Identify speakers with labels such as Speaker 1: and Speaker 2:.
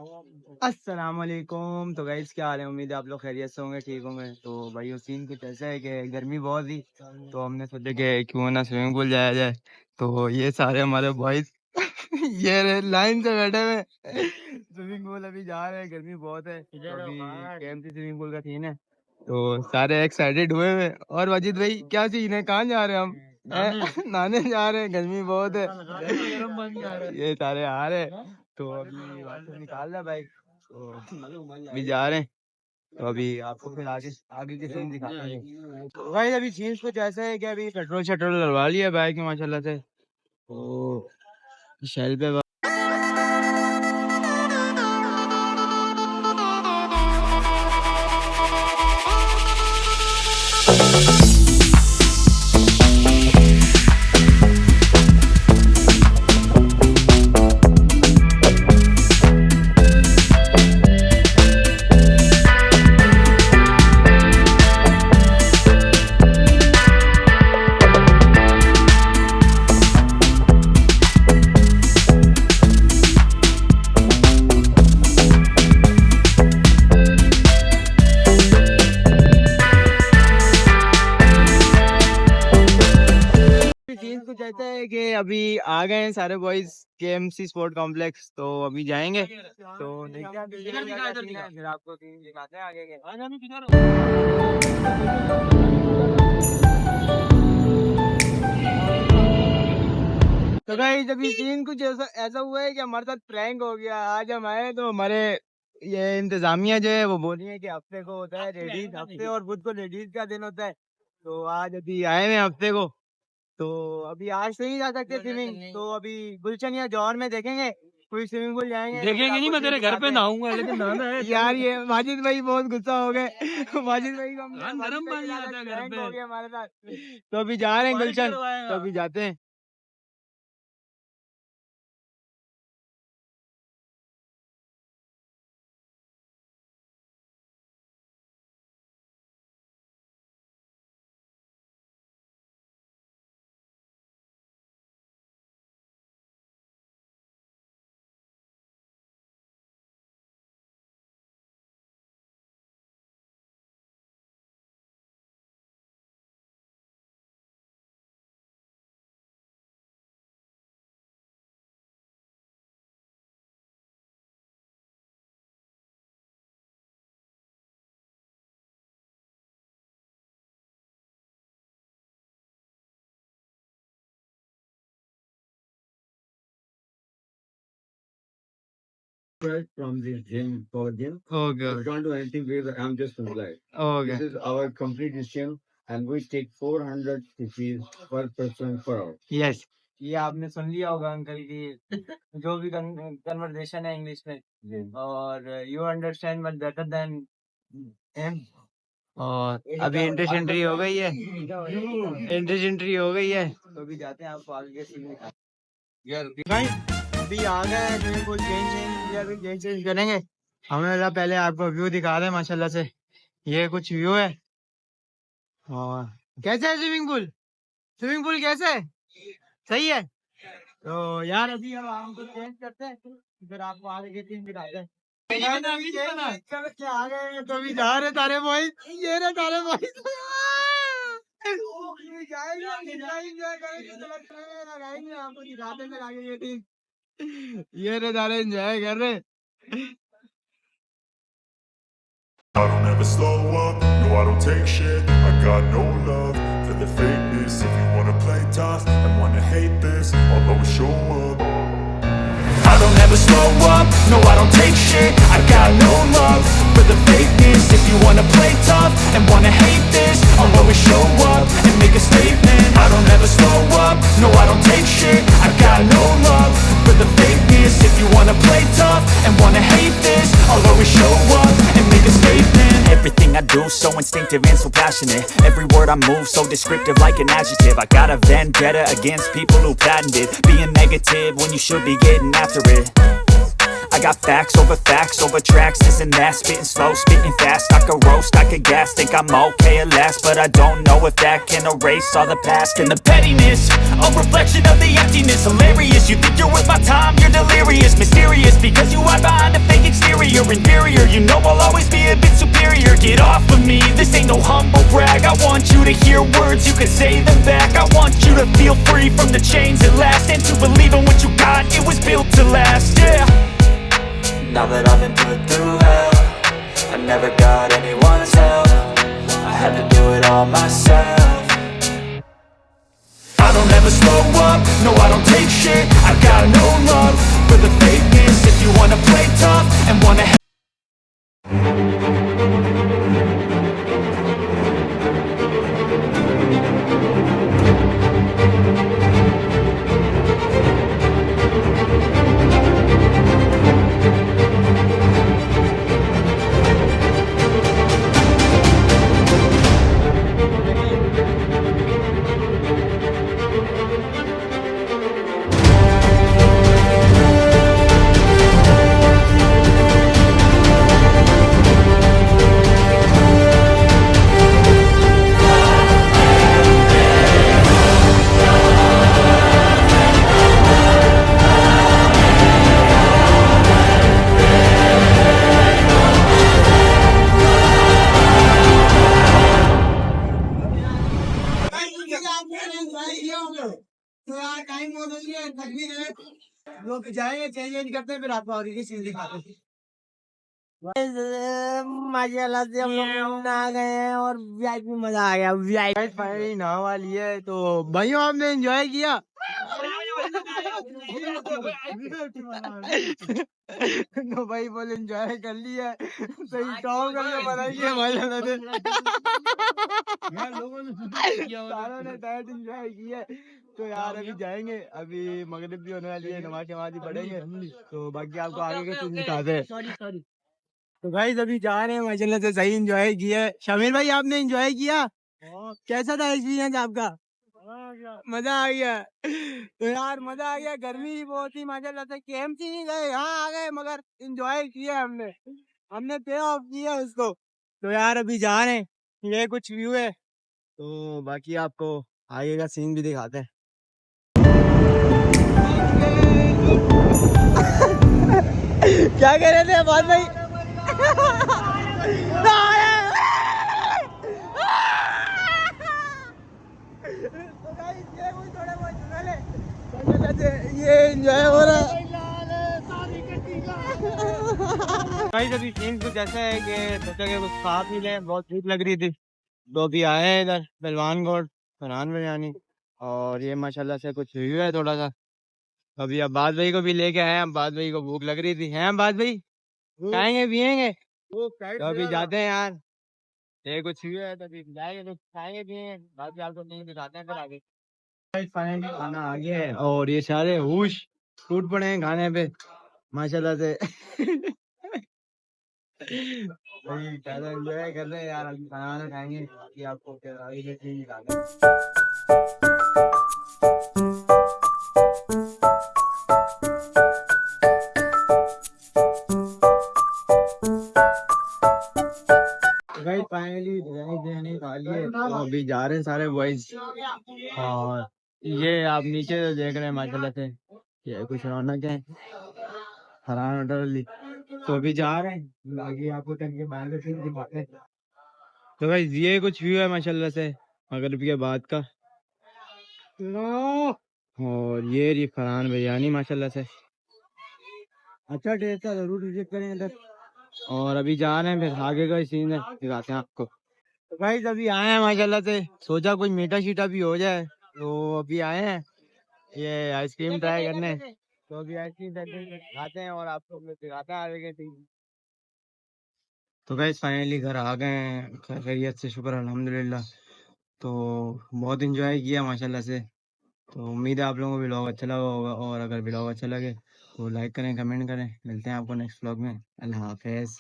Speaker 1: अस्सलाम वालेकुम। तो गाइस क्या हाल है, उम्मीद है आप लोग खैरियत से होंगे, ठीक होंगे। तो भाई सीन कुछ ऐसा है कि गर्मी बहुत थी, तो हमने सोचा कि क्यों ना स्विमिंग पूल जाया जाए। तो ये सारे हमारे बॉयज ये लाइन से बैठे हुए स्विमिंग पूल अभी जा रहे हैं, गर्मी बहुत है। तो अभी केएमसी स्विमिंग पूल का सीन है, तो सारे एक्साइटेड हुए हुए। और वाजिद भाई क्या सीन है, कहाँ जा रहे हैं हम? नहाने जा रहे हैं, गर्मी बहुत है। ये सारे आ रहे हैं, तो अभी वापस निकाल रहा बाइक, तो अभी जा रहे हैं। तो अभी आपको फिर आगे आगे के सीन दिखाते हैं। तो भाई अभी सीन कुछ ऐसा है कि अभी पेट्रोल शेट्रोल डलवा लिया बाइक में माशाल्लाह से, तो शेल पे सीन कुछ ऐसा है कि अभी आ गए हैं सारे बॉयज केएमसी स्पोर्ट कॉम्प्लेक्स, तो अभी जाएंगे। तो देखते हैं फिर आपको सीन दिखाते हैं आगे के। तो भाई जब ये सीन कुछ ऐसा हुआ है कि हमारे साथ प्रैंक हो गया। आज हम आए तो हमारे ये इंतजामिया जो है वो बोली है कि हफ्ते को होता है लेडीज हफ्ते, और बुध को लेडीज का दिन होता है। तो आज अभी आए हैं हफ्ते को, तो अभी आज तो नहीं जा सकते स्विमिंग, तो अभी गुलशन या जौहर में देखेंगे कोई स्विमिंग पूल जाएंगे। देखेंगे नहीं, मैं तेरे घर पे नहाऊंगा, लेकिन नहाना है यार। ये माजिद भाई बहुत गुस्सा हो गए। माजिद भाई को गरम पानी आता है घर पे, हो गया हमारे साथ। तो अभी जा रहे हैं गुलशन, तो अभी जाते हैं। From the gym for gym. Okay. We don't do anything because I'm just employed. Okay. This is our complete gym and we take 400 rupees per person per hour. Yes. ये आपने सुन लिया होगा अंकल की जो भी कन्वर्सेशन है English में, और you understand much better than him. और अभी एंट्री हो गई है, एंट्री हो गई है, तो अभी जाते हैं आपको आगे के सीन में। अभी आ गए स्विमिंग पूल, चेंज करेंगे। हमें पहले आपको व्यू दिखा रहे हैं माशाल्लाह से, ये कुछ व्यू है। और कैसे है स्विमिंग पूल? स्विमिंग पूल कैसे है? सही है। तो यार अभी हम हमको चेंज करते हैं, फिर आपको आगे के सीन दिखाते हैं। आ गए तो अभी जा रहे तारे बॉयज, ये रहे तारे बॉयज। आपको दिखाते हैं आगे ये सीन, ये नज़ारे एंजॉय कर रहे। I don't ever slow up, no I don't take shit. I got no love for the fakeness. If you wanna play tough and wanna hate this, I'll always show up. I don't ever slow up, no I don't take shit. I got no love for the fakeness. If you wanna play tough and wanna hate this, I'll always show up and make a statement. I don't ever slow up, no I don't take shit. I got no love for the fakeness. If you wanna play tough and wanna hate this, I'll always show up and make a statement. Everything I do so instinctive and so passionate. Every word I move so descriptive like an adjective. I got a vendetta against people who patented being negative when you should be getting after it. I got facts over tracks, this and that. Spitting slow, spitting fast. I could roast, I could gas. Think I'm okay at last, but I don't know if that can erase all the past. And the pettiness, a reflection of the emptiness. Hilarious, you think you're worth my time, you're delirious. Mysterious, because you hide behind a fake
Speaker 2: I want you to hear words, you can say them back. I want you to feel free from the chains that last, and to believe in what you got, it was built to last, yeah. Now that I've been put through hell, I never got anyone's help, I had to do it all myself. I don't ever slow up, no I don't take shit, I got no love for the fakeness. If you wanna play tough and wanna
Speaker 3: तो यार time बहुत हो गया, थक भी गए, लोग जाएंगे चेंज करते हैं, फिर आपको और की चीज दिखाते हैं। माशाल्लाह से हम लोग आ गए हैं और वीआईपी मजा आ गया। वीआईपी फाइनली नहा वाली है, तो भाइयों आपने एंजॉय किया? तो भाई बोले एंजॉय कर लिया, सही काम करके बनाइए माशाल्लाह से। सारों ने डाइट एंजॉय की है। तो यार अभी जाएंगे, अभी मगरिब भी होने वाली है, नमाज शमाज भी पढ़ेंगे, तो बाकी आपको आगे के चीज दिखाते हैं। सॉरी। तो भाई अभी जा रहे हैं, माशाल्लाह से सही एंजॉय किया है। शमीर भाई आपने एंजॉय किया? कैसा था एक्सपीरियंस आपका? मजा आ गया। तो यार मजा आ गया, गर्मी भी बहुत थी माशाल्लाह से। केएमसी नहीं गए, यहाँ आ गए, मगर एंजॉय किया हमने पे ऑफ किया उसको। तो यार अभी जा रहे हैं, ये कुछ व्यू है, तो बाकी आपको आगे का सीन भी दिखाते हैं। क्या कह रहे थे बात भाई? ये एंजॉय हो रहा है भाई। अभी सीन कुछ ऐसा है कि सोचा कि कुछ खा पी लें, बहुत भूख लग रही थी, तो अभी आए हैं इधर पहलवान गोड फरहान बिरयानी, और ये माशाल्लाह से कुछ हुई है थोड़ा सा। अभी अब्बास भाई को भी लेके आए हैं, अब्बास भाई को भूख लग रही थी, हैं अब्बास भाई? खाएंगे पियेंगे तो अभी जाते हैं यार, ये कुछ हुई है तो अभी जाएंगे, तो खाएंगे पियेंगे, बाकी आपको नहीं दिखाते हैं फिर आगे। फाइनली खाना आ गया है और ये सारे होश टूट पड़े हैं खाने पे माशाल्लाह से। भाई ज्यादा एंजॉय कर रहे हैं यार, अभी खाना वाना खाएंगे, बाकी आपको फिर आगे के चीज दिखाते हैं। भाई फाइनली बिरयानी खा लिए, तो अभी जा रहे हैं सारे बॉयज, और ये आप नीचे देख रहे हैं माशाल्लाह से, ये कुछ रौनक है फरहान होटल वाली। तो अभी जा रहे हैं, बाकी आपको टंगे बाहर का सीन दिखाते हैं। तो भाई ये कुछ व्यू है माशाल्लाह से मगरिब के बाद का, और ये रही फरहान बिरयानी माशाल्लाह से, अच्छा टेस्ट है, जरूर विजिट करें इधर। और अभी जा रहे हैं, फिर आगे का सीन है दिखाते हैं आपको। तो भाई अभी आए हैं माशाल्लाह से, सोचा कुछ मीठा शीठा भी हो जाए, तो अभी आए हैं ये आइसक्रीम ट्राई करने, तो अभी आइसक्रीम खाते हैं और आपको दिखाते हैं आगे के। तो गाइस फाइनली घर आ गए हैं खैरियत से, शुक्र अल्हम्दुलिल्लाह। तो बहुत एंजॉय किया माशाल्लाह से, तो उम्मीद है आप लोगों को व्लॉग अच्छा लगा होगा, और अगर व्लॉग अच्छा लगे तो लाइक करें, कमेंट करें। मिलते हैं आपको नेक्स्ट व्लॉग में। अल्लाह हाफिज़।